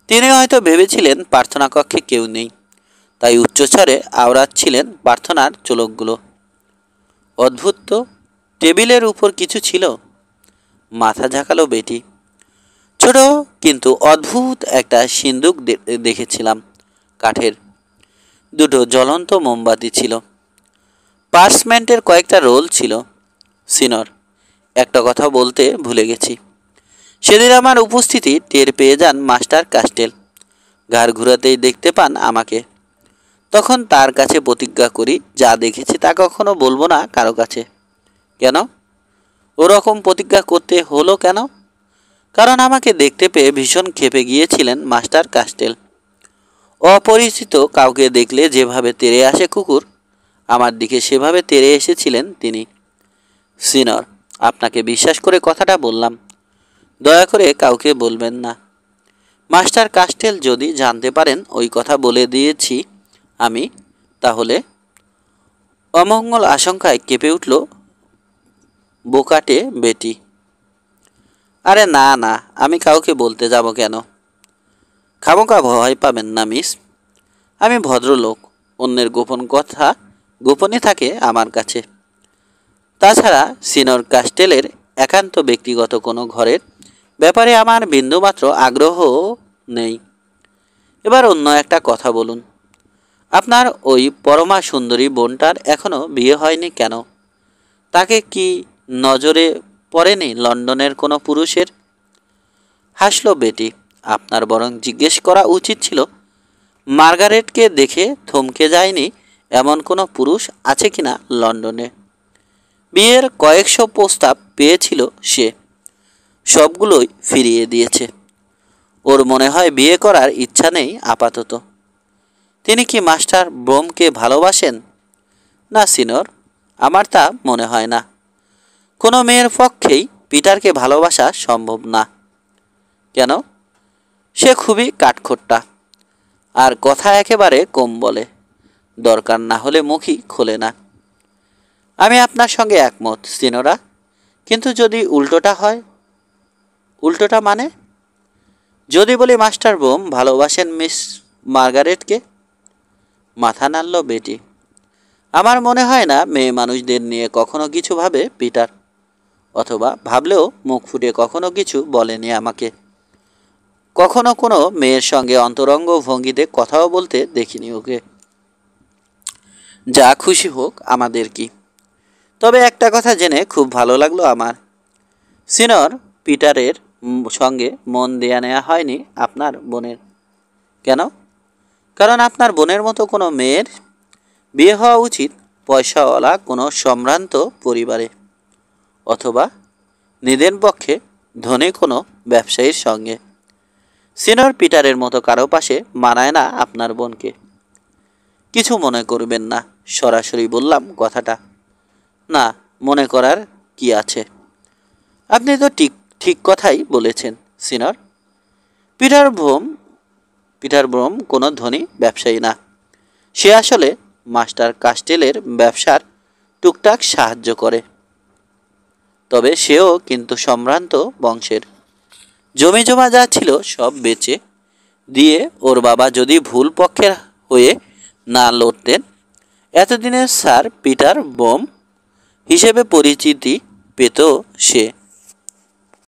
তিনি হয়তো ভেবেছিলেন প্রার্থনা কক্ষে কেউ নেই, তাই উচ্চস্বরে আওড়াচ্ছিলেন প্রার্থনার চোলকগুলো। অদ্ভুত তো, টেবিলের উপর কিছু ছিল। মাথা ঝাঁকালো বেটি। ছোট কিন্তু অদ্ভুত একটা সিন্দুক দেখেছিলাম, কাঠের। দুটো জ্বলন্ত মোমবাতি ছিল। পার্সমেন্টের কয়েকটা রোল ছিল। সিনর, একটা কথা বলতে ভুলে গেছি। সেদিন আমার উপস্থিতি টের পেয়ে যান মাস্টার কাস্টেল। ঘাড় ঘুরাতেই দেখতে পান আমাকে। তখন তার কাছে প্রতিজ্ঞা করি যা দেখেছি তা কখনো বলবো না কারো কাছে। কেন ওরকম প্রতিজ্ঞা করতে হলো কেন? কারণ আমাকে দেখতে পেয়ে ভীষণ ক্ষেপে গিয়েছিলেন মাস্টার কাস্টেল। অপরিচিত কাউকে দেখলে যেভাবে তেড়ে আসে কুকুর, আমার দিকে সেভাবে তেড়ে এসেছিলেন তিনি। সিনর, আপনাকে বিশ্বাস করে কথাটা বললাম, দয়া করে কাউকে বলবেন না। মাস্টার কাস্টেল যদি জানতে পারেন ওই কথা বলে দিয়েছি আমি, তাহলে। অমঙ্গল আশঙ্কায় কেঁপে উঠল বোকাটে বেটি। আরে না না, আমি কাউকে বলতে যাব কেন? খামোকা ভয় পাবেন না মিস, আমি ভদ্রলোক। অন্যের গোপন কথা গোপনই থাকে আমার কাছে। তাছাড়া সিনিয়র কাস্টেলের একান্ত ব্যক্তিগত কোনো ঘরের ব্যাপারে আমার বিন্দুমাত্র আগ্রহ নেই। এবার অন্য একটা কথা বলুন, আপনার ওই পরমা সুন্দরী বোনটার এখনও বিয়ে হয়নি কেন? তাকে কি নজরে পড়েনি লন্ডনের কোনো পুরুষের? হাসল বেটি। আপনার বরং জিজ্ঞেস করা উচিত ছিল মার্গারেটকে দেখে থমকে যায়নি এমন কোনো পুরুষ আছে কিনা লন্ডনে। বিয়ের কয়েকশো প্রস্তাব পেয়েছিল সে, সবগুলোই ফিরিয়ে দিয়েছে। ওর মনে হয় বিয়ে করার ইচ্ছা নেই আপাতত। তিনি কি মাস্টার ব্রোমকে ভালোবাসেন? না সিনিয়র, আমার তা মনে হয় না। কোনো মেয়ের পক্ষেই পিটারকে ভালোবাসা সম্ভব না। কেন? সে খুবই কাঠখোট্টা, আর কথা একেবারে কম বলে। দরকার না হলে মুখই খোলে না। আমি আপনার সঙ্গে একমত সিনোরা, কিন্তু যদি উল্টোটা হয়? উল্টোটা মানে? যদি বলি মাস্টার ব্রোম ভালোবাসেন মিস মার্গারেটকে? মাথা নাড়ল বেটি। আমার মনে হয় না মেয়ে মানুষদের নিয়ে কখনো কিছু ভাবে পিটার, অথবা ভাবলেও মুখ ফুটে কখনো কিছু বলেনি আমাকে। কখনো কোনো মেয়ের সঙ্গে অন্তরঙ্গ ভঙ্গিতে কথাও বলতে দেখিনি ওকে। যা খুশি হোক আমাদের কি। তবে একটা কথা জেনে খুব ভালো লাগলো আমার, সিনিয়র পিটারের সঙ্গে মন দেয়া নেওয়া হয়নি আপনার বোনের। কেন? কারণ আপনার বোনের মতো কোনো মেয়ের বিয়ে হওয়া উচিত পয়সাওয়ালা কোনো সম্ভ্রান্ত পরিবারে, অথবা নিদেন পক্ষে ধনী কোনো ব্যবসায়ীর সঙ্গে। সিনিয়র পিটারের মতো কারো পাশে মানায় না আপনার বোনকে। কিছু মনে করবেন না, সরাসরি বললাম কথাটা। না, মনে করার কি আছে? আপনি তো ঠিক ঠিক কথাই বলেছেন সিনিয়র। পিটার ভ্রম পিটার ব্রোম কোনো ধনী ব্যবসায়ী না। সে আসলে মাস্টার কাস্টেলের ব্যবসার টুকটাক সাহায্য করে। তবে সেও কিন্তু সম্ভ্রান্ত বংশের। জমি জমা যা ছিল সব বেচে দিয়ে ওর বাবা যদি ভুল পক্ষের হয়ে না লড়তেন, এতদিনে স্যার পিটার বোম হিসেবে পরিচিতি পেত সে।